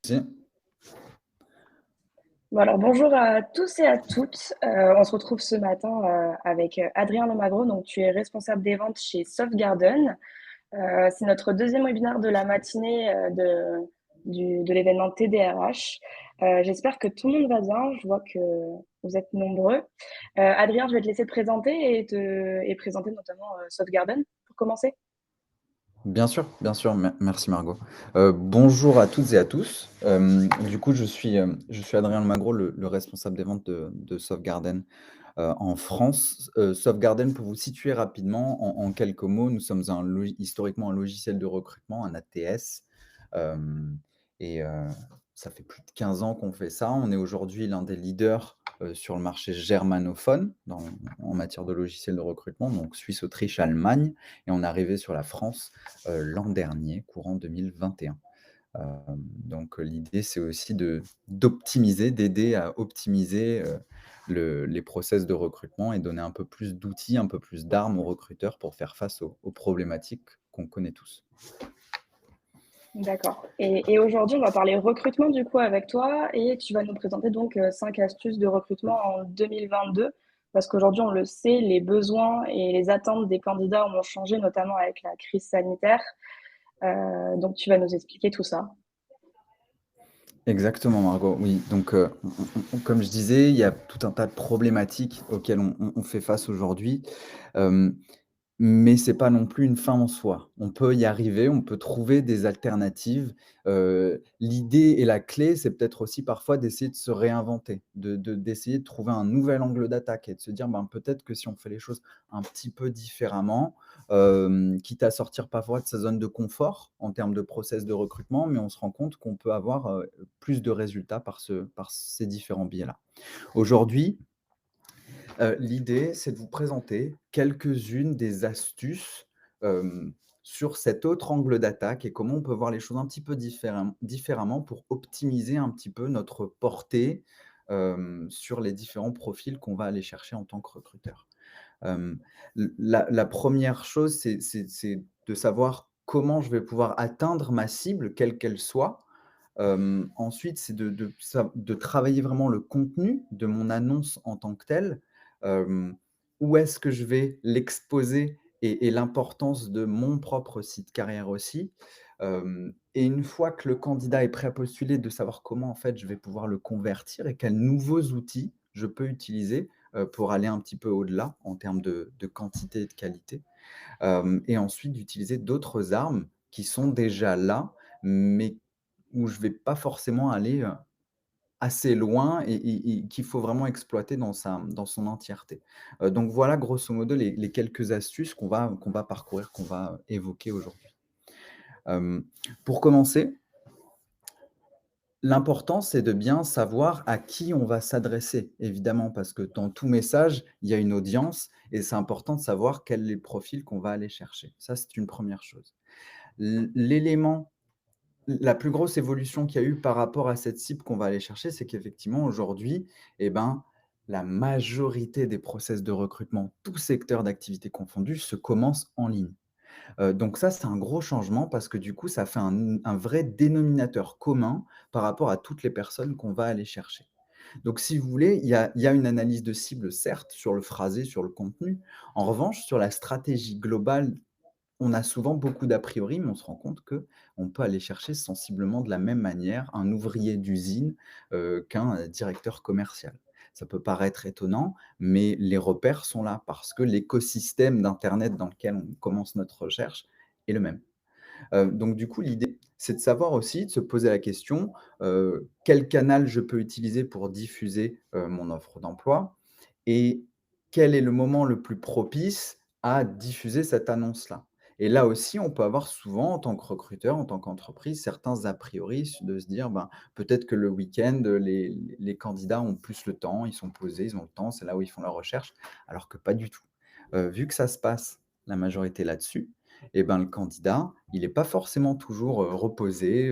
Si. Bon alors bonjour à tous et à toutes. On se retrouve ce matin, avec, Adrien Lemagro. Donc tu es responsable des ventes chez Softgarden. C'est notre deuxième webinaire de la matinée, de l'événement TDRH. J'espère que tout le monde va bien. Je vois que vous êtes nombreux. Adrien, je vais te laisser te présenter et présenter notamment, Softgarden pour commencer. Bien sûr, merci Margot. Bonjour à toutes et à tous. Du coup, je suis Adrien Lemagro, le responsable des ventes de Softgarden en France. Softgarden, pour vous situer rapidement, en quelques mots, nous sommes historiquement un logiciel de recrutement, un ATS. euh, et ça fait plus de 15 ans qu'on fait ça. On est aujourd'hui l'un des leaders sur le marché germanophone en matière de logiciels de recrutement, donc Suisse, Autriche, Allemagne. Et on est arrivé sur la France l'an dernier, courant 2021. Donc l'idée, c'est aussi d'optimiser, d'aider à optimiser les process de recrutement et donner un peu plus d'outils, un peu plus d'armes aux recruteurs pour faire face aux problématiques qu'on connaît tous. D'accord, et aujourd'hui, on va parler recrutement du coup avec toi et tu vas nous présenter donc 5 astuces de recrutement en 2022 parce qu'aujourd'hui, on le sait, les besoins et les attentes des candidats ont changé, notamment avec la crise sanitaire. Donc tu vas nous expliquer tout ça. Exactement, Margot. Oui, donc comme je disais, il y a tout un tas de problématiques auxquelles on fait face aujourd'hui. Euh, Mais c'est pas non plus une fin en soi. On peut y arriver, on peut trouver des alternatives. L'idée et la clé, c'est peut-être aussi parfois d'essayer de se réinventer, d'essayer de trouver un nouvel angle d'attaque et de se dire: «Ben, peut-être que si on fait les choses un petit peu différemment», quitte à sortir parfois de sa zone de confort en termes de process de recrutement, mais on se rend compte qu'on peut avoir, plus de résultats par ces différents biais-là. Aujourd'hui, l'idée, c'est de vous présenter quelques-unes des astuces, sur cet autre angle d'attaque et comment on peut voir les choses un petit peu différemment pour optimiser un petit peu notre portée, sur les différents profils qu'on va aller chercher en tant que recruteur. Hem, la 1re chose, c'est de savoir comment je vais pouvoir atteindre ma cible, quelle qu'elle soit. Ensuite, c'est de travailler vraiment le contenu de mon annonce en tant que telle. Hem, Où est-ce que je vais l'exposer et l'importance de mon propre site carrière aussi. Et une fois que le candidat est prêt à postuler, de savoir comment en fait je vais pouvoir le convertir et quels nouveaux outils je peux utiliser, pour aller un petit peu au-delà en termes de quantité et de qualité. Et ensuite d'utiliser d'autres armes qui sont déjà là, mais où je ne vais pas forcément aller, assez loin et qu'il faut vraiment exploiter dans son entièreté. Donc voilà grosso modo les quelques astuces qu'on va parcourir, qu'on va évoquer aujourd'hui. Hem, pour commencer, l'important, c'est de bien savoir à qui on va s'adresser, évidemment, parce que dans tout message, il y a une audience et c'est important de savoir quel est le profil qu'on va aller chercher. Ça, c'est une première chose. L'élément La plus grosse évolution qu'il y a eu par rapport à cette cible qu'on va aller chercher, c'est qu'effectivement aujourd'hui, eh ben, la majorité des process de recrutement, tous secteurs d'activité confondus, se commencent en ligne. Donc ça, c'est un gros changement parce que du coup, ça fait un vrai dénominateur commun par rapport à toutes les personnes qu'on va aller chercher. Donc si vous voulez, il y a une analyse de cible, certes, sur le phrasé, sur le contenu. En revanche, sur la stratégie globale, on a souvent beaucoup d'a priori, mais on se rend compte que on peut aller chercher sensiblement de la même manière un ouvrier d'usine, qu'un directeur commercial. Ça peut paraître étonnant, mais les repères sont là parce que l'écosystème d'internet dans lequel on commence notre recherche est le même. Donc du coup, l'idée, c'est de savoir aussi, de se poser la question, quel canal je peux utiliser pour diffuser, mon offre d'emploi et quel est le moment le plus propice à diffuser cette annonce-là? Et là aussi, on peut avoir souvent, en tant que recruteur, en tant qu'entreprise, certains a priori de se dire: «Ben, peut-être que le week-end, les candidats ont plus le temps, ils sont posés, ils ont le temps, c'est là où ils font leurs recherches», alors que pas du tout. Vu que ça se passe la majorité là-dessus, et ben, le candidat, il n'est pas forcément toujours, reposé,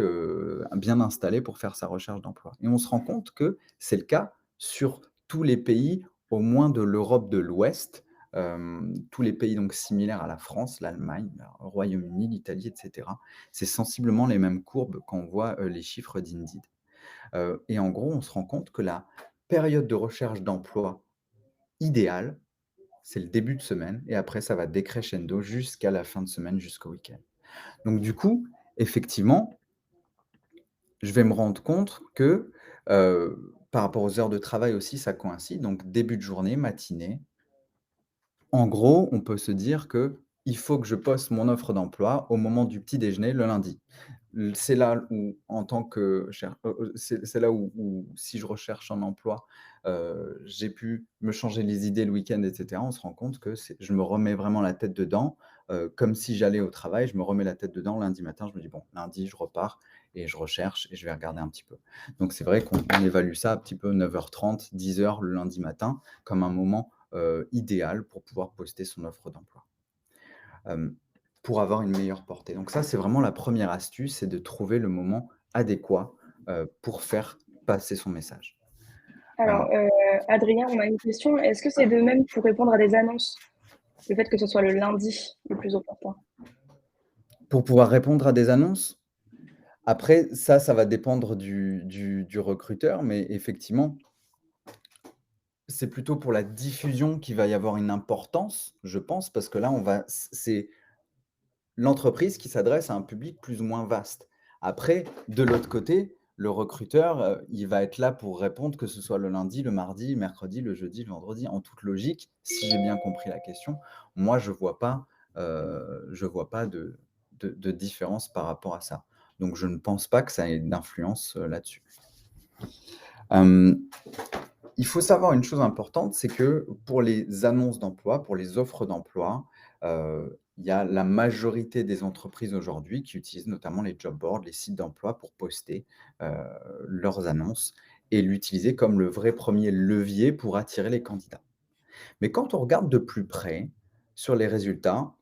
bien installé pour faire sa recherche d'emploi. Et on se rend compte que c'est le cas sur tous les pays, au moins de l'Europe de l'Ouest, tous les pays donc similaires à la France, l'Allemagne, le Royaume-Uni, l'Italie et cetera. C'est sensiblement les mêmes courbes quand on voit, les chiffres d'Indeed. Et en gros, on se rend compte que la période de recherche d'emploi idéale, c'est le début de semaine et après ça va décrescendo jusqu'à la fin de semaine, jusqu'au week-end. Donc du coup, effectivement, je vais me rendre compte que, par rapport aux heures de travail aussi, ça coïncide, donc début de journée, matinée. En gros, on peut se dire que il faut que je poste mon offre d'emploi au moment du petit déjeuner le lundi. C'est là où en tant que cher c'est là où si je recherche un emploi, j'ai pu me changer les idées le week-end et cetera. On se rend compte que c'est je me remets vraiment la tête dedans, comme si j'allais au travail, je me remets la tête dedans lundi matin, je me dis: «Bon, lundi, je repars et je recherche et je vais regarder un petit peu». Donc c'est vrai qu'on évalue ça un petit peu 9h30, 10h le lundi matin comme un moment, idéal pour pouvoir poster son offre d'emploi. Hem, pour avoir une meilleure portée. Donc ça, c'est vraiment la première astuce, c'est de trouver le moment adéquat, pour faire passer son message. Alors, Hem, Adrien, on a une question. Est-ce que c'est de même pour répondre à des annonces? Le fait que ce soit le lundi le plus opportun? pour pouvoir répondre à des annonces, après ça va dépendre du recruteur, mais effectivement, c'est plutôt pour la diffusion qu'il va y avoir une importance, je pense, parce que là, on va c'est l'entreprise qui s'adresse à un public plus ou moins vaste. Après, de l'autre côté, le recruteur, il va être là pour répondre, que ce soit le lundi, le mardi, le mercredi, le jeudi, le vendredi. En toute logique, si j'ai bien compris la question, moi je vois pas de différence par rapport à ça. Donc je ne pense pas que ça ait d'influence, là-dessus. Hem Il faut savoir une chose importante, c'est que pour les annonces d'emploi, pour les offres d'emploi, il y a la majorité des entreprises aujourd'hui qui utilisent notamment les job boards, les sites d'emploi pour poster, heu, leurs annonces et l'utiliser comme le vrai premier levier pour attirer les candidats. Mais quand on regarde de plus près sur les résultats,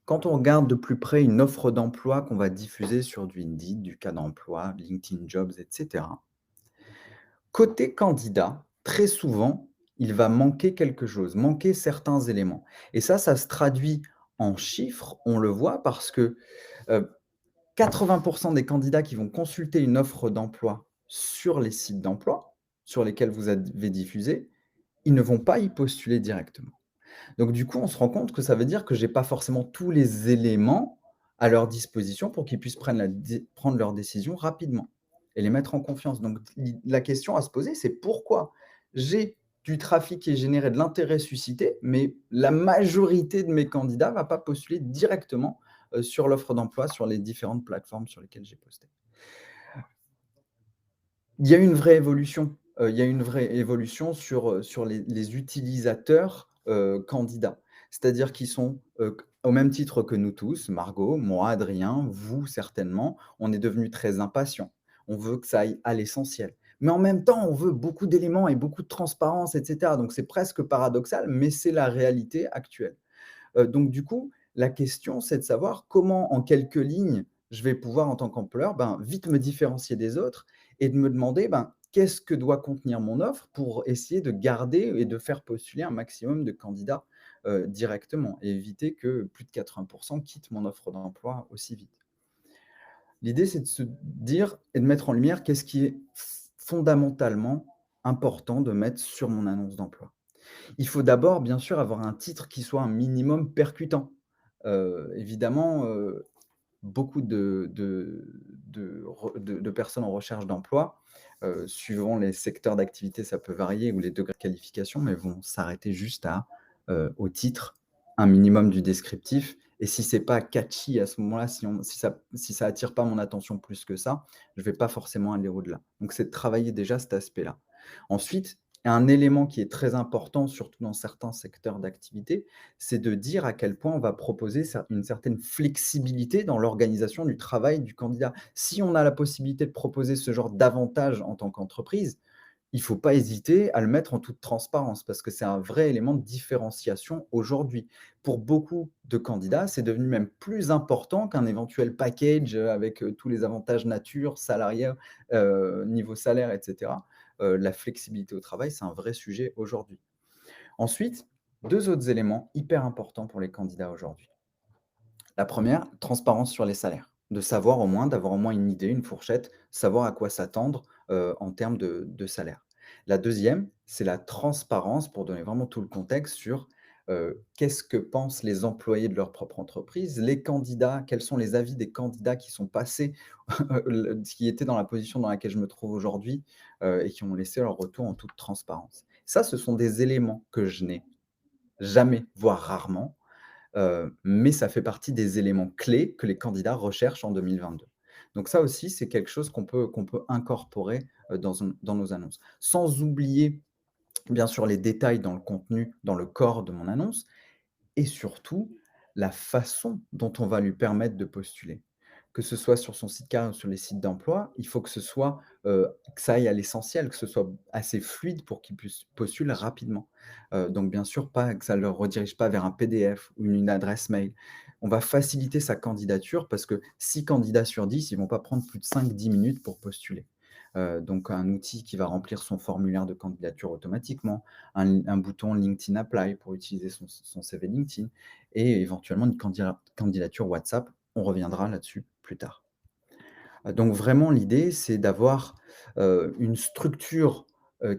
quand on regarde de plus près une offre d'emploi qu'on va diffuser sur du Indeed, du Cas d'emploi, LinkedIn Jobs et cetera. Côté candidat, très souvent, il va manquer quelque chose, manquer certains éléments et ça se traduit en chiffres, on le voit parce que, heu, 80 des candidats qui vont consulter une offre d'emploi sur les sites d'emploi, sur lesquels vous avez diffusé, ils ne vont pas y postuler directement. Donc du coup, on se rend compte que ça veut dire que j'ai pas forcément tous les éléments à leur disposition pour qu'ils puissent prendre leurs décisions rapidement et les mettre en confiance. Donc la question à se poser, c'est pourquoi j'ai du trafic qui est généré, de l'intérêt suscité, mais la majorité de mes candidats va pas postuler directement, sur l'offre d'emploi, sur les différentes plateformes sur lesquelles j'ai posté. Il y a une vraie évolution, il y a une vraie évolution sur les utilisateurs, candidats. C'est-à-dire qu'ils sont, au même titre que nous tous, Margot, moi, Adrien, vous certainement, on est devenus très impatients. On veut que ça aille à l'essentiel. Mais en même temps, on veut beaucoup d'éléments et beaucoup de transparence et cetera. Donc c'est presque paradoxal, mais c'est la réalité actuelle. Donc du coup, la question, c'est de savoir comment, en quelques lignes, je vais pouvoir, en tant qu'employeur, ben, vite me différencier des autres et de me demander, ben, qu'est-ce que doit contenir mon offre pour essayer de garder et de faire postuler un maximum de candidats, directement et éviter que plus de 80 quittent mon offre d'emploi aussi vite. L'idée, c'est de se dire et de mettre en lumière qu'est-ce qui est fondamentalement important de mettre sur mon annonce d'emploi. Il faut d'abord, bien sûr, avoir un titre qui soit un minimum percutant. Évidemment, beaucoup de personnes en recherche d'emploi, suivant les secteurs d'activité, ça peut varier ou les degrés de qualification, mais vont s'arrêter juste au titre, un minimum du descriptif et si c'est pas catchy à ce moment-là, si ça attire pas mon attention plus que ça, je vais pas forcément aller au-delà. Donc c'est de travailler déjà cet aspect-là. Ensuite, un élément qui est très important, surtout dans certains secteurs d'activité, c'est de dire à quel point on va proposer une certaine flexibilité dans l'organisation du travail du candidat. Si on a la possibilité de proposer ce genre d'avantages en tant qu'entreprise, il ne faut pas hésiter à le mettre en toute transparence parce que c'est un vrai élément de différenciation aujourd'hui. Pour beaucoup de candidats, c'est devenu même plus important qu'un éventuel package, avec, tous les avantages nature, salariaux, niveau salaire et cetera. La flexibilité au travail, c'est un vrai sujet aujourd'hui. Ensuite, 2 autres éléments hyper importants pour les candidats aujourd'hui. La première, transparence sur les salaires. De savoir au moins, d'avoir au moins une idée, une fourchette, savoir à quoi s'attendre, en termes de salaire. La deuxième, c'est la transparence pour donner vraiment tout le contexte sur, qu'est-ce que pensent les employés de leur propre entreprise, les candidats, quels sont les avis des candidats qui sont passés, qui étaient dans la position dans laquelle je me trouve aujourd'hui, et qui ont laissé leur retour en toute transparence. Ça, ce sont des éléments que je n'ai jamais, voire rarement, mais ça fait partie des éléments clés que les candidats recherchent en 2022. Donc ça aussi, c'est quelque chose qu'on peut incorporer, dans nos annonces. Sans oublier, bien sûr, les détails dans le contenu, dans le corps de mon annonce, et surtout la façon dont on va lui permettre de postuler. Que ce soit sur son site carrière ou sur les sites d'emploi, il faut que ce soit, que ça aille à l'essentiel, que ce soit assez fluide pour qu'il puisse postuler rapidement. Donc bien sûr, pas que ça ne le redirige pas vers un PDF ou une adresse mail. On va faciliter sa candidature parce que 6 candidats sur 10, ils vont pas prendre plus de 5-10 minutes pour postuler. Donc un outil qui va remplir son formulaire de candidature automatiquement, un bouton LinkedIn Apply pour utiliser son CV LinkedIn et éventuellement une candidature WhatsApp. On reviendra là-dessus plus tard. Donc vraiment l'idée, c'est d'avoir, une structure,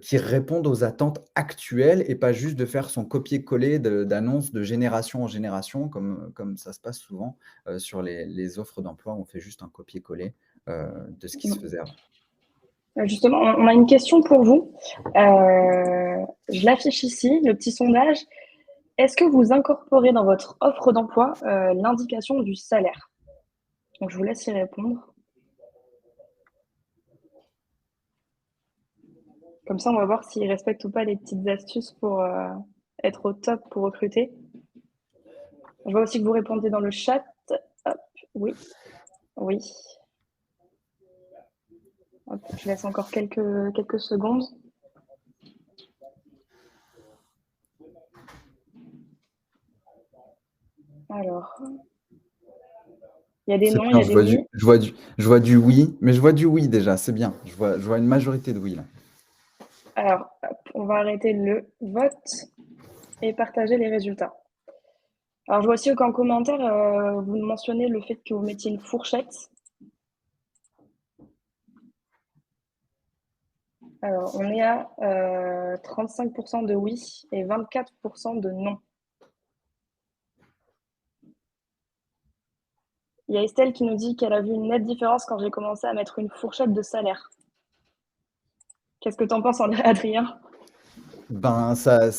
qui réponde aux attentes actuelles et pas juste de faire son copier-coller d'annonces de génération en génération comme ça se passe souvent, sur les offres d'emploi. On fait juste un copier-coller, de ce qui se faisait avant. Justement, on a une question pour vous. Je l'affiche ici, le petit sondage. Est-ce que vous incorporez dans votre offre d'emploi, l'indication du salaire? Donc je vous laisse y répondre. Comme ça, on va voir s'ils respectent ou pas les petites astuces pour, être au top pour recruter. Je vois aussi que vous répondez dans le chat. Hop, oui, oui. Hop, je laisse encore quelques secondes. Alors, il y a des C'est non, il y bien, a des oui. je vois du oui, mais je vois du oui déjà, c'est bien. Je vois une majorité de oui là. Alors, hop, on va arrêter le vote et partager les résultats. Alors, je vois aussi qu'en commentaire, vous mentionnez le fait que vous mettiez une fourchette. Alors, on est à 35% de oui et 24% de non. Il y a Estelle qui nous dit qu'elle a vu une nette différence quand j'ai commencé à mettre une fourchette de salaire. Qu'est-ce que tu en penses, Adrien? Ben, ça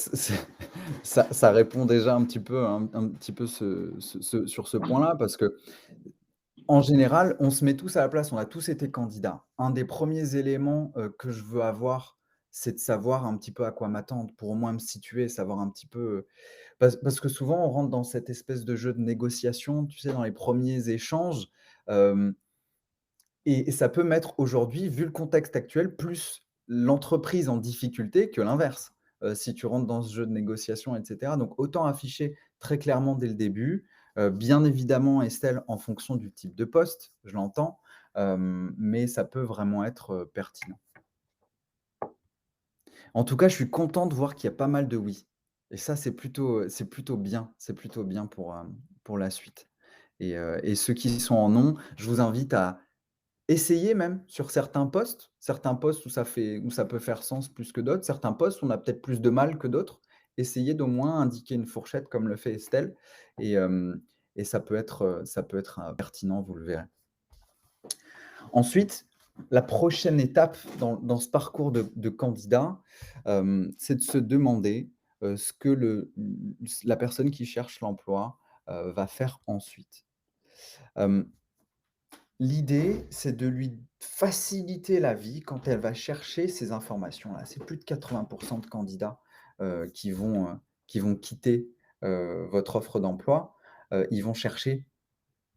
répond déjà un petit peu sur ce point-là parce que en général, on se met tous à la place, on a tous été candidats. Un des premiers éléments, que je veux avoir, c'est de savoir un petit peu à quoi m'attendre pour au moins me situer, savoir un petit peu, parce que souvent on rentre dans cette espèce de jeu de négociation, tu sais, dans les premiers échanges, hem et ça peut mettre aujourd'hui, vu le contexte actuel, plus l'entreprise en difficulté que l'inverse, si tu rentres dans ce jeu de négociation et cetera. Donc autant afficher très clairement dès le début, bien évidemment, Estelle, en fonction du type de poste, je l'entends, mais ça peut vraiment être, pertinent. En tout cas, je suis content de voir qu'il y a pas mal de oui et ça, c'est plutôt bien pour la suite et ceux qui sont en non, je vous invite à essayer même sur certains postes où ça peut faire sens plus que d'autres, certains postes où on a peut-être plus de mal que d'autres. Essayez d'au moins indiquer une fourchette comme le fait Estelle et ça peut être, pertinent, vous le verrez. Ensuite, la prochaine étape dans ce parcours de candidat, c'est de se demander, ce que la personne qui cherche l'emploi, va faire ensuite. Hem L'idée, c'est de lui faciliter la vie quand elle va chercher ces informations-là. C'est plus de 80 de candidats, qui vont quitter, votre offre d'emploi. Ils vont chercher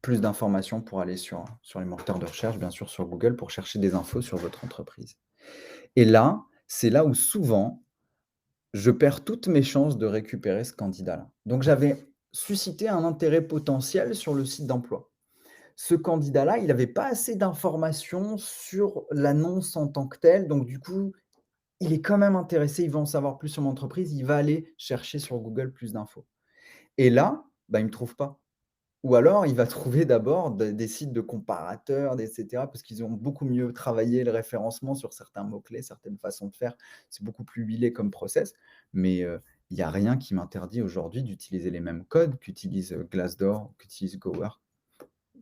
plus d'informations pour aller sur les moteurs de recherche, bien sûr sur Google, pour chercher des infos sur votre entreprise. Et là, c'est là où souvent, je perds toutes mes chances de récupérer ce candidat-là. Donc j'avais suscité un intérêt potentiel sur le site d'emploi. Ce candidat-là, il n'avait pas assez d'informations sur l'annonce en tant que telle, donc du coup, il est quand même intéressé, il veut en savoir plus sur mon entreprise, il va aller chercher sur Google plus d'infos et là, bah, il me trouve pas. Ou alors il va trouver d'abord des sites de comparateurs, et cetera, parce qu'ils ont beaucoup mieux travaillé le référencement sur certains mots-clés, certaines façons de faire. C'est beaucoup plus huilé comme process, mais il y a rien qui m'interdit aujourd'hui d'utiliser les mêmes codes qu'utilise, Glassdoor, qu'utilise Gowork.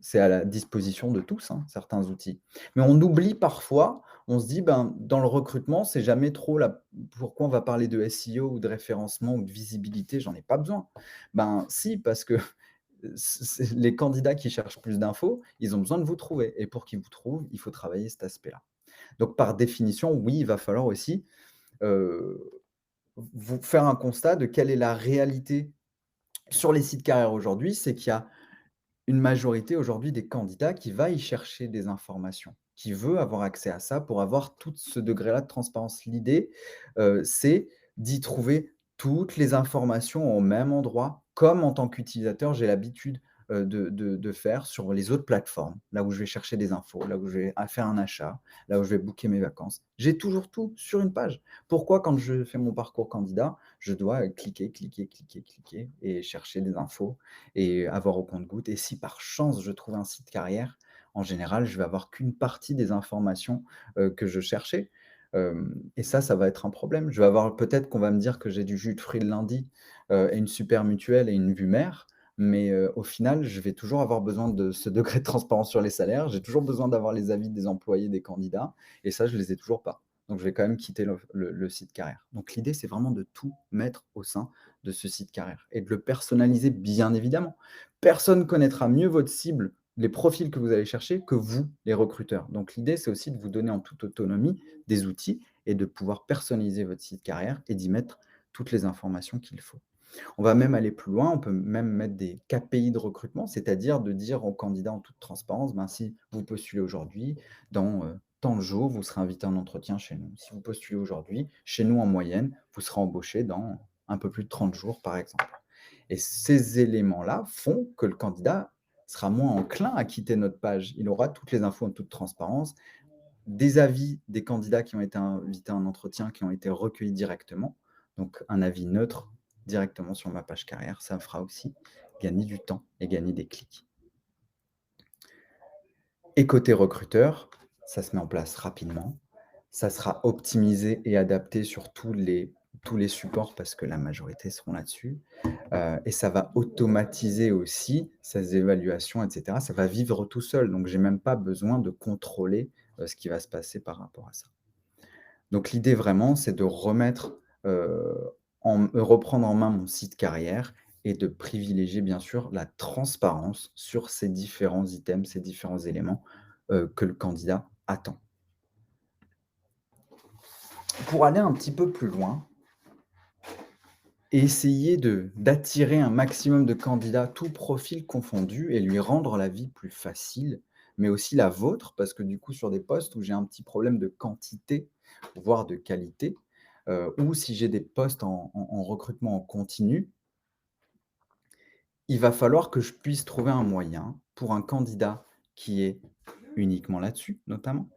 C'est à la disposition de tous, hein, certains outils. Mais on oublie parfois, on se dit: «Ben, dans le recrutement, c'est jamais trop la pourquoi on va parler de SEO ou de référencement ou de visibilité? J'en ai pas besoin». Ben si, parce que c'est les candidats qui cherchent plus d'infos, ils ont besoin de vous trouver et pour qu'ils vous trouvent, il faut travailler cet aspect-là. Donc par définition, oui, il va falloir aussi, heu, vous faire un constat de quelle est la réalité sur les sites carrières aujourd'hui. C'est qu'il y a une majorité aujourd'hui des candidats qui va y chercher des informations, qui veut avoir accès à ça pour avoir tout ce degré-là de transparence. L'idée, c'est d'y trouver toutes les informations au même endroit, comme en tant qu'utilisateur, j'ai l'habitude, de faire sur les autres plateformes. Là où je vais chercher des infos, là où je vais faire un achat, là où je vais booker mes vacances. J'ai toujours tout sur une page. Pourquoi quand je fais mon parcours candidat, je dois, cliquer, cliquer, cliquer, cliquer et chercher des infos et avoir au compte-gouttes et si par chance je trouve un site carrière, en général, je vais avoir qu'une partie des informations, que je cherchais, et ça va être un problème. Je vais avoir peut-être qu'on va me dire que j'ai du jus de fruits le lundi, et une super mutuelle et une vue mère, mais au final, je vais toujours avoir besoin de ce degré de transparence sur les salaires. J'ai toujours besoin d'avoir les avis des employés, des candidats et ça, je les ai toujours pas. Donc je vais quand même quitter le site carrière. Donc l'idée, c'est vraiment de tout mettre au sein de ce site carrière et de le personnaliser bien évidemment. Personne connaîtra mieux votre cible, les profils que vous allez chercher que vous, les recruteurs. Donc l'idée, c'est aussi de vous donner en toute autonomie des outils et de pouvoir personnaliser votre site carrière et d'y mettre toutes les informations qu'il faut. On va même aller plus loin, on peut même mettre des KPI de recrutement, c'est-à-dire de dire aux candidats en toute transparence, ben, si vous postulez aujourd'hui, dans tant de jours, vous serez invité en entretien chez nous. Si vous postulez aujourd'hui, chez nous en moyenne, vous serez embauché dans un peu plus de 30 jours, par exemple. Et ces éléments-là font que le candidat sera moins enclin à quitter notre page. Il aura toutes les infos en toute transparence, des avis des candidats qui ont été invités en entretien, qui ont été recueillis directement. Donc un avis neutre directement sur ma page carrière, ça me fera aussi gagner du temps et gagner des clics. Et côté recruteur, ça se met en place rapidement. Ça sera optimisé et adapté sur tous les supports parce que la majorité seront là-dessus. Et ça va automatiser aussi ces évaluations et cetera. Ça va vivre tout seul, donc j'ai même pas besoin de contrôler, ce qui va se passer par rapport à ça. Donc l'idée vraiment, c'est de remettre, reprendre en main mon site carrière et de privilégier bien sûr la transparence sur ces différents items, ces différents éléments, que le candidat attend. Pour aller un petit peu plus loin et essayer d'attirer un maximum de candidats, tous profils confondus et lui rendre la vie plus facile, mais aussi la vôtre parce que du coup sur des postes où j'ai un petit problème de quantité, voire de qualité, ou si j'ai des postes en recrutement en continu, il va falloir que je puisse trouver un moyen pour un candidat qui est uniquement là-dessus notamment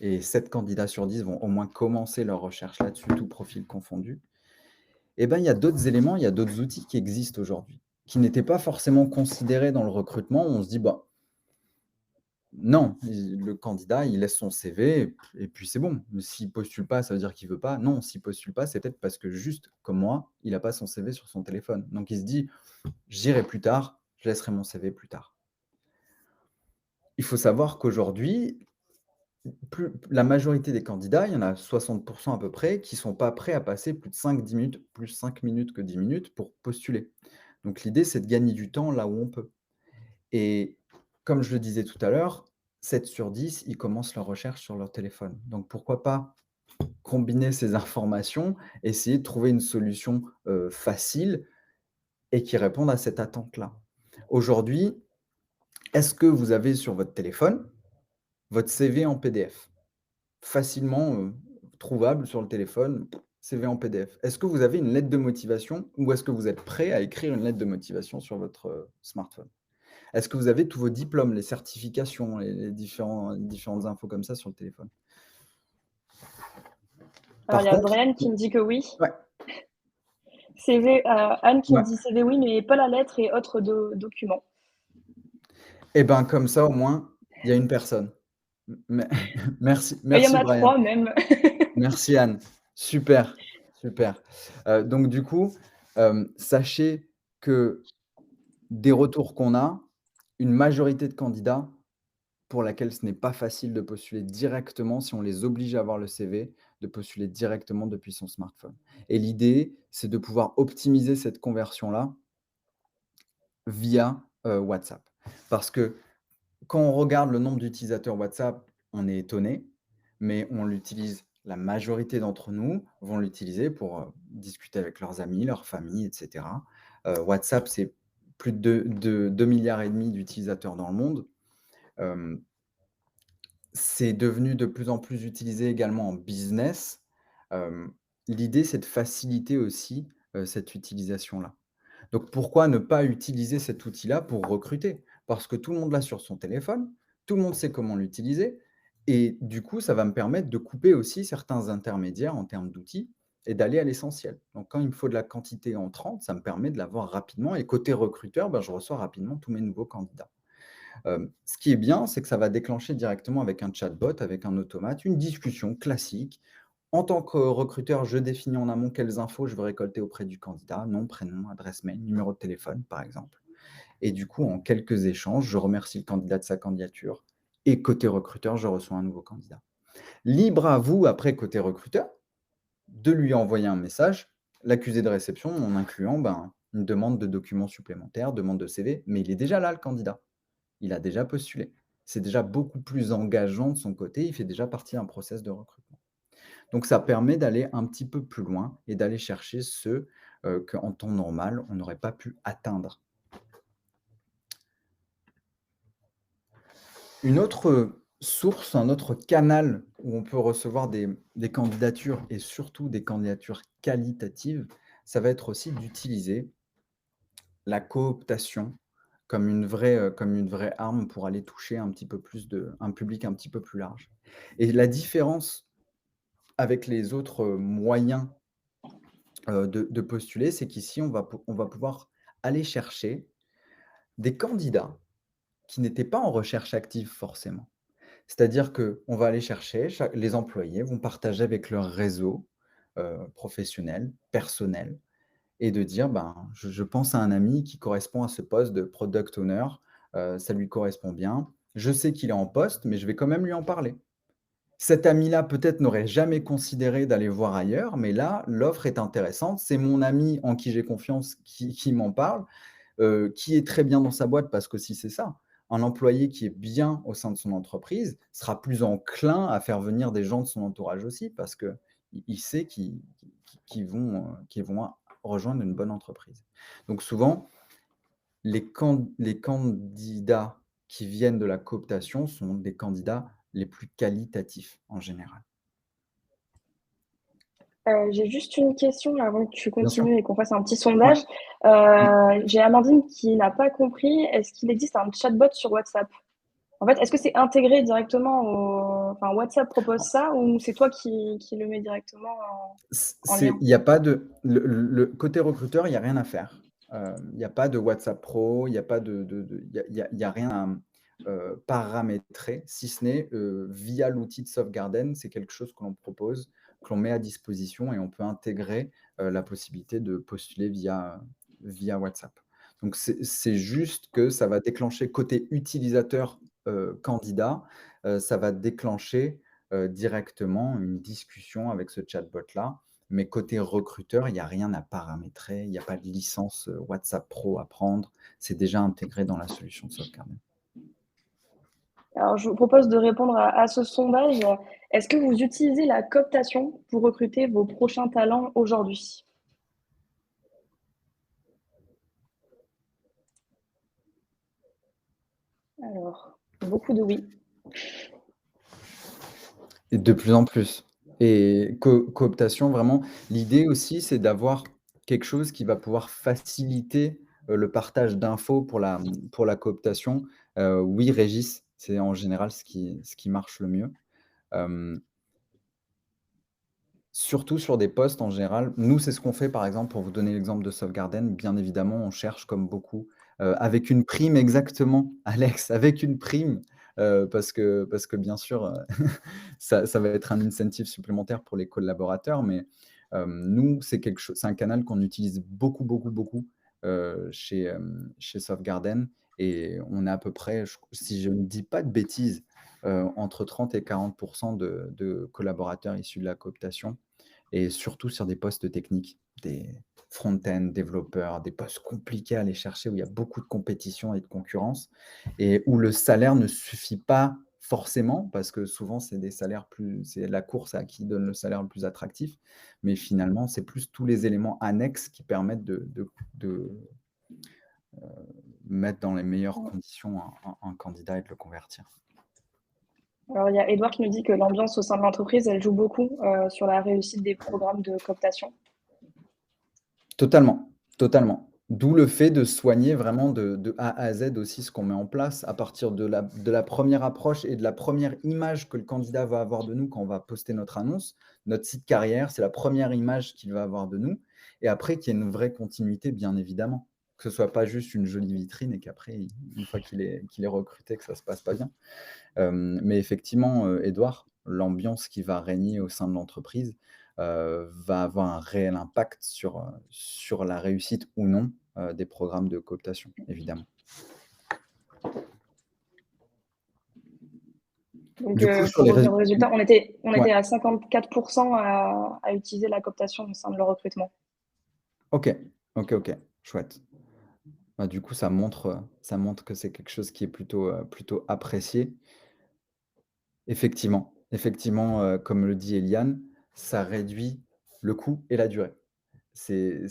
et 7 candidats sur 10 vont au moins commencer leur recherche là-dessus, tous profils confondus. Et ben, il y a d'autres éléments, il y a d'autres outils qui existent aujourd'hui, qui n'étaient pas forcément considérés dans le recrutement. On se dit: «Bah, non, le candidat, il laisse son CV et puis c'est bon. S'il postule pas, ça veut dire qu'il veut pas». Non, s'il postule pas, c'est peut-être parce que juste comme moi, il a pas son CV sur son téléphone. Donc il se dit: «J'irai plus tard, je laisserai mon CV plus tard». Il faut savoir qu'aujourd'hui, plus la majorité des candidats, il y en a 60 à peu près, qui sont pas prêts à passer plus de 5-10 minutes, plus 5 minutes que 10 minutes pour postuler. Donc l'idée, c'est de gagner du temps là où on peut et comme je le disais tout à l'heure, 7 sur 10, ils commencent leur recherche sur leur téléphone. Donc pourquoi pas combiner ces informations, essayer de trouver une solution, facile et qui réponde à cette attente-là. Aujourd'hui, est-ce que vous avez sur votre téléphone, votre CV en PDF? Facilement, trouvable sur le téléphone, CV en PDF. Est-ce que vous avez une lettre de motivation ou est-ce que vous êtes prêt à écrire une lettre de motivation sur votre, smartphone? Est-ce que vous avez tous vos diplômes, les certifications, les différentes infos comme ça sur le téléphone? Alors il Par y a contre Brian qui me dit que oui. ouais, CV, Anne qui me ouais dit CV oui, mais pas la lettre et autres documents. et ben, comme ça, au moins, il y a une personne. Me merci Il y en merci a Brian. 3 même. Merci Anne. Super, super. Donc du coup, sachez que des retours qu'on a, une majorité de candidats pour laquelle ce n'est pas facile de postuler directement, si on les oblige à avoir le CV, de postuler directement depuis son smartphone. Et l'idée, c'est de pouvoir optimiser cette conversion-là via, WhatsApp. Parce que quand on regarde le nombre d'utilisateurs WhatsApp, on est étonné, mais on l'utilise la majorité d'entre nous vont l'utiliser pour, discuter avec leurs amis, leur famille et cetera. WhatsApp, c'est plus de 2,5 milliards d'utilisateurs dans le monde. Hem, c'est devenu de plus en plus utilisé également en business. Hem, l'idée, c'est de faciliter aussi, cette utilisation-là. Donc pourquoi ne pas utiliser cet outil-là pour recruter? Parce que tout le monde l'a sur son téléphone, tout le monde sait comment l'utiliser et du coup, ça va me permettre de couper aussi certains intermédiaires en termes d'outils et d'aller à l'essentiel. Donc quand il me faut de la quantité entrante, ça me permet de l'avoir rapidement et côté recruteur, ben, je reçois rapidement tous mes nouveaux candidats. Ce qui est bien, c'est que ça va déclencher directement avec un chatbot, avec un automate, une discussion classique. En tant que recruteur, je définis en amont quelles infos je veux récolter auprès du candidat, nom, prénom, adresse mail, numéro de téléphone, par exemple. Et du coup, en quelques échanges, je remercie le candidat de sa candidature et côté recruteur, je reçois un nouveau candidat. Libre à vous, après, côté recruteur, de lui envoyer un message, l'accusé de réception, en incluant ben, une demande de documents supplémentaires, demande de CV, mais il est déjà là, le candidat. Il a déjà postulé. C'est déjà beaucoup plus engageant de son côté, il fait déjà partie d'un process de recrutement. Donc ça permet d'aller un petit peu plus loin et d'aller chercher ceux, qu'en temps normal, on n'aurait pas pu atteindre. Une autre source, un autre canal où on peut recevoir des candidatures et surtout des candidatures qualitatives, ça va être aussi d'utiliser la cooptation comme une vraie arme pour aller toucher un petit peu plus un public un petit peu plus large. Et la différence avec les autres, moyens, de postuler, c'est qu'ici on va pouvoir aller chercher des candidats qui n'étaient pas en recherche active forcément. C'est-à-dire qu'on va aller chercher les employés vont partager avec leur réseau, professionnel, personnel et de dire: «Ben, je pense à un ami qui correspond à ce poste de product owner, ça lui correspond bien. Je sais qu'il est en poste, mais je vais quand même lui en parler». Cet ami-là, peut-être, n'aurait jamais considéré d'aller voir ailleurs, mais là, l'offre est intéressante. C'est mon ami en qui j'ai confiance qui m'en parle, qui est très bien dans sa boîte parce qu'aussi c'est ça. Un employé qui est bien au sein de son entreprise sera plus enclin à faire venir des gens de son entourage aussi parce qu'il sait qu'ils vont rejoindre une bonne entreprise. Donc souvent, les candidats qui viennent de la cooptation sont des candidats les plus qualitatifs en général. J'ai juste une question là avant que tu Bien sûr. continues et qu'on fasse un petit Ouais. sondage. Mmh. J'ai Amandine qui n'a pas compris. Est-ce qu'il existe un chatbot sur WhatsApp? En fait, est-ce que c'est intégré directement enfin, WhatsApp propose ça ou c'est toi qui le mets directement en C'est lien? il y a pas de le côté recruteur, il y a rien à faire. Il y a pas de WhatsApp Pro, il y a pas il y a rien à, paramétrer, si ce n'est, via l'outil de Softgarden, c'est quelque chose que l'on propose, que l'on met à disposition et on peut intégrer, la possibilité de postuler via WhatsApp. Donc c'est juste que ça va déclencher côté utilisateur, candidat, ça va déclencher, directement une discussion avec ce chatbot-là. Mais côté recruteur, il y a rien à paramétrer, il y a pas de licence, WhatsApp Pro à prendre. C'est déjà intégré dans la solution de Softgarden. Alors, je vous propose de répondre à ce sondage. Est-ce que vous utilisez la cooptation pour recruter vos prochains talents aujourd'hui? Alors, beaucoup de oui. Et de plus en plus. Et cooptation, vraiment, l'idée aussi, c'est d'avoir quelque chose qui va pouvoir faciliter, le partage d'infos pour la cooptation. Oui, Régis, c'est en général ce qui marche le mieux. Hem Surtout sur des postes en général. Nous, c'est ce qu'on fait, par exemple, pour vous donner l'exemple de Sauve Garden, bien évidemment, on cherche comme beaucoup, avec une prime exactement, Alex, avec une prime, parce que bien sûr, ça va être un incentive supplémentaire pour les collaborateurs, mais nous, c'est un canal qu'on utilise beaucoup, beaucoup, beaucoup, chez Sauve Garden et on a à peu près, si je ne dis pas de bêtises, entre 30 et 40 de collaborateurs issus de la cooptation et surtout sur des postes techniques, des front-end développeurs, des postes compliqués à aller chercher où il y a beaucoup de compétition et de concurrence et où le salaire ne suffit pas forcément parce que souvent c'est la course à qui donne le salaire le plus attractif, mais finalement, c'est plus tous les éléments annexes qui permettent de mettre dans les meilleures Mmh. conditions un candidat et de le convertir. Alors il y a Édouard qui nous dit que l'ambiance au sein de l'entreprise, elle joue beaucoup, sur la réussite des programmes de cooptation. Totalement, totalement. D'où le fait de soigner vraiment de A à Z aussi ce qu'on met en place à partir de la première approche et de la première image que le candidat va avoir de nous quand on va poster notre annonce. Notre site carrière, c'est la première image qu'il va avoir de nous et après qu'il y ait une vraie continuité bien évidemment. Que ce soit pas juste une jolie vitrine et qu'après, une fois qu'il est recruté, que ça se passe pas bien. Mais effectivement, Édouard, l'ambiance qui va régner au sein de l'entreprise, va avoir un réel impact sur la réussite ou non, des programmes de cooptation, évidemment. Donc, Du coup, sur pour les revenir résu aux résultats, on était ouais, à 54 à utiliser la cooptation au sein de leur recrutement. OK, OK, OK, chouette. Bah, du coup, ça montre que c'est quelque chose qui est plutôt apprécié. Effectivement, effectivement, comme le dit Eliane, ça réduit le coût et la durée. C'est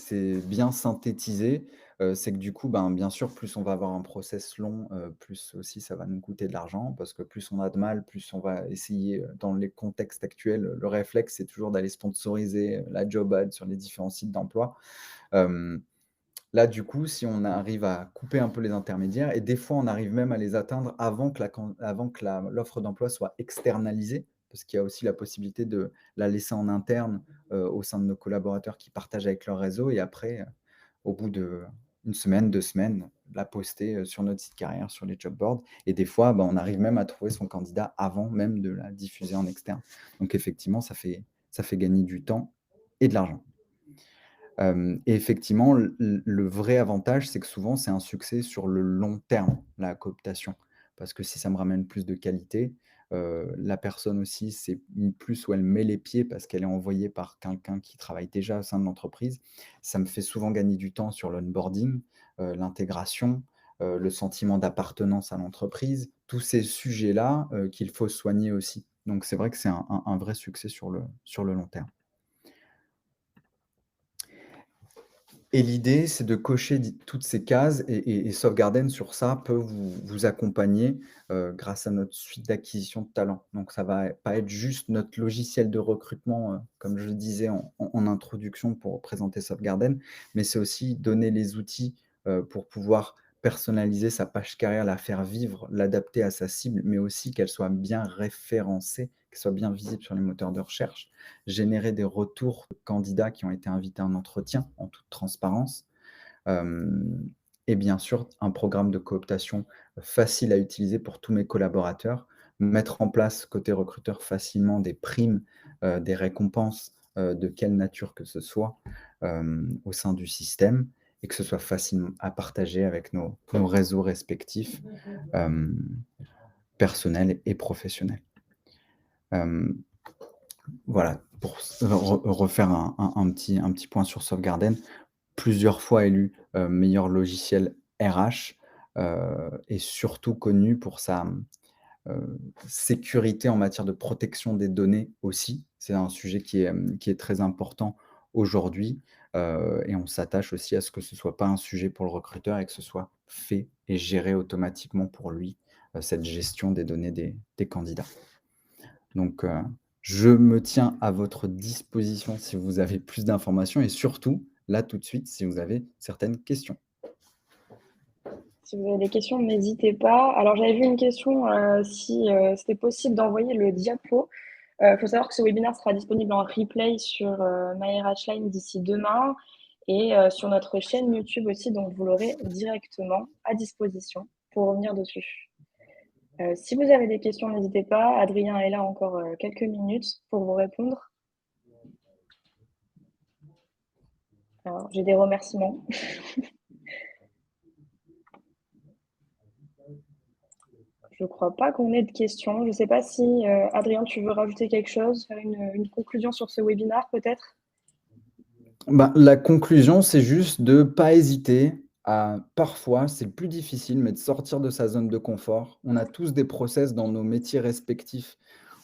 bien synthétisé, c'est que du coup, ben, bien sûr, plus on va avoir un process long, plus aussi ça va nous coûter de l'argent parce que plus on a de mal, plus on va essayer, dans les contextes actuels, le réflexe, c'est toujours d'aller sponsoriser, la job ad sur les différents sites d'emploi. Hem, Là, du coup, si on arrive à couper un peu les intermédiaires et des fois, on arrive même à les atteindre avant que l'offre d'emploi soit externalisée, parce qu'il y a aussi la possibilité de la laisser en interne, au sein de nos collaborateurs qui partagent avec leur réseau et après, au bout d'1 semaine, 2 semaines, la poster, sur notre site carrière, sur les job boards et des fois, bah, on arrive même à trouver son candidat avant même de la diffuser en externe. Donc effectivement, ça fait gagner du temps et de l'argent. Et effectivement, le vrai avantage, c'est que souvent, c'est un succès sur le long terme, la cooptation. Parce que si ça me ramène plus de qualité, la personne aussi sait plus où elle met les pieds parce qu'elle est envoyée par quelqu'un qui travaille déjà au sein de l'entreprise. Ça me fait souvent gagner du temps sur l'onboarding, l'intégration, le sentiment d'appartenance à l'entreprise, tous ces sujets-là, qu'il faut soigner aussi. Donc c'est vrai que c'est un vrai succès sur le long terme. Et l'idée, c'est de cocher toutes ces cases et Sauve Garden sur ça peut vous accompagner, grâce à notre suite d'acquisition de talents. Donc ça va pas être juste notre logiciel de recrutement, comme je le disais en introduction pour présenter Sauve Garden, mais c'est aussi donner les outils, pour pouvoir personnaliser sa page carrière, la faire vivre, l'adapter à sa cible, mais aussi qu'elle soit bien référencée, qu'elle soit bien visible sur les moteurs de recherche, générer des retours de candidats qui ont été invités à un entretien en toute transparence, hem et bien sûr, un programme de cooptation facile à utiliser pour tous mes collaborateurs. Mettre en place côté recruteur facilement des primes, des récompenses, de quelle nature que ce soit, au sein du système et que ce soit facile à partager avec nos réseaux respectifs, hem, personnels et professionnels. Hem Voilà, pour refaire un petit point sur Sauve Garden, plusieurs fois élu, meilleur logiciel RH, et surtout connu pour sa, sécurité en matière de protection des données aussi. C'est un sujet qui est très important aujourd'hui, et on s'attache aussi à ce que ce soit pas un sujet pour le recruteur et que ce soit fait et géré automatiquement pour lui, cette gestion des données des candidats. Donc, je me tiens à votre disposition si vous avez plus d'informations et surtout, là, tout de suite, si vous avez certaines questions. Si vous avez des questions, n'hésitez pas. Alors j'avais vu une question, si, c'était possible d'envoyer le diapo, Faut savoir que ce webinaire sera disponible en replay sur, MyRHline d'ici demain et sur notre chaîne YouTube aussi, donc vous l'aurez directement à disposition pour revenir dessus. Si vous avez des questions, n'hésitez pas. Adrien est là encore, quelques minutes pour vous répondre. Alors, j'ai des remerciements. Je crois pas qu'on ait de questions. Je sais pas si, Adrien, tu veux rajouter quelque chose, faire une conclusion sur ce webinaire peut-être? Ben, la conclusion, c'est juste de pas hésiter à parfois, c'est le plus difficile, mais de sortir de sa zone de confort. On a tous des process dans nos métiers respectifs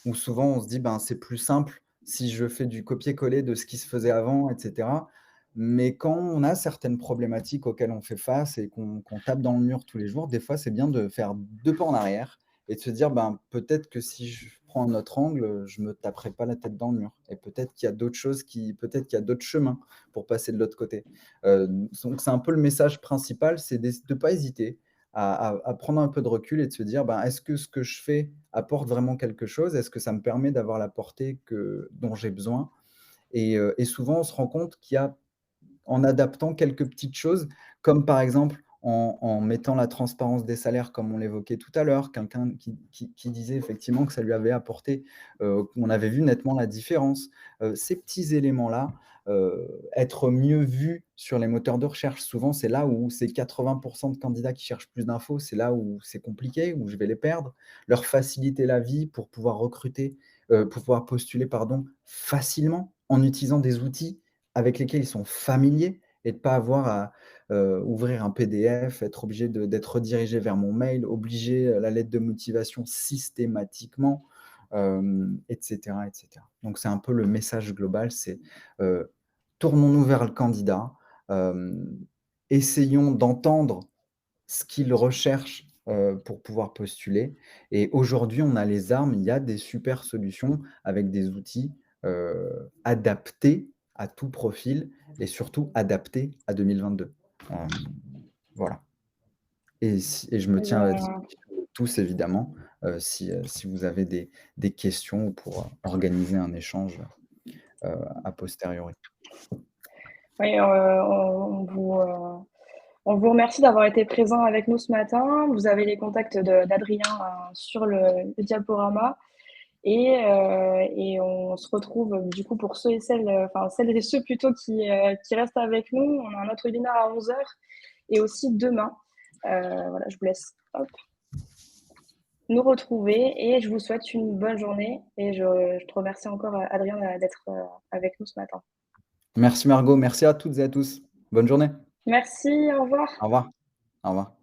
où souvent on se dit: «Ben, c'est plus simple si je fais du copier-coller de ce qui se faisait avant» et cetera. Mais quand on a certaines problématiques auxquelles on fait face et qu'on tape dans le mur tous les jours, des fois, c'est bien de faire 2 pas en arrière et de se dire: «Ben, peut-être que si je prends un autre angle, je me taperai pas la tête dans le mur et peut-être qu'il y a d'autres choses qui peut-être qu'il y a d'autres chemins pour passer de l'autre côté». Donc c'est un peu le message principal, c'est de pas hésiter à prendre un peu de recul et de se dire: «Ben, est-ce que ce que je fais apporte vraiment quelque chose? Est-ce que ça me permet d'avoir la portée dont j'ai besoin?» Et souvent, on se rend compte qu'il y a en adaptant quelques petites choses, comme par exemple en mettant la transparence des salaires comme on l'évoquait tout à l'heure, quelqu'un qui disait effectivement que ça lui avait apporté, qu'on avait vu nettement la différence. Ces petits éléments-là, être mieux vu sur les moteurs de recherche, souvent c'est là où c'est 80 de candidats qui cherchent plus d'infos, c'est là où c'est compliqué, où je vais les perdre. Leur faciliter la vie pour pouvoir recruter, pour pouvoir postuler pardon, facilement en utilisant des outils avec lesquels ils sont familiers et de pas avoir à, ouvrir un PDF, être obligé d'être redirigé vers mon mail, obliger, la lettre de motivation systématiquement, et cetera, et cetera. Donc c'est un peu le message global, c'est, heu, tournons-nous vers le candidat, hem, essayons d'entendre ce qu'ils recherchent, pour pouvoir postuler et aujourd'hui, on a les armes, il y a des super solutions avec des outils, adaptés à tout profil et surtout adaptés à 2022. Hem, voilà et je me Eh tiens à la bien, disposition de tous évidemment, si vous avez des questions pour, organiser un échange, a posteriori. oui, on vous remercie d'avoir été présent avec nous ce matin. Vous avez les contacts d'Adrien, sur le diaporama et on se retrouve, du coup pour ceux et celles, enfin celles et ceux plutôt qui restent avec nous. On a un autre webinaire à 11 heures et aussi demain. Voilà, je vous laisse, hop, nous retrouver et je vous souhaite une bonne journée et je te remercie encore, Adrien, d'être, avec nous ce matin. Merci Margot, merci à toutes et à tous. Bonne journée. Merci, au revoir. Au revoir. Au revoir.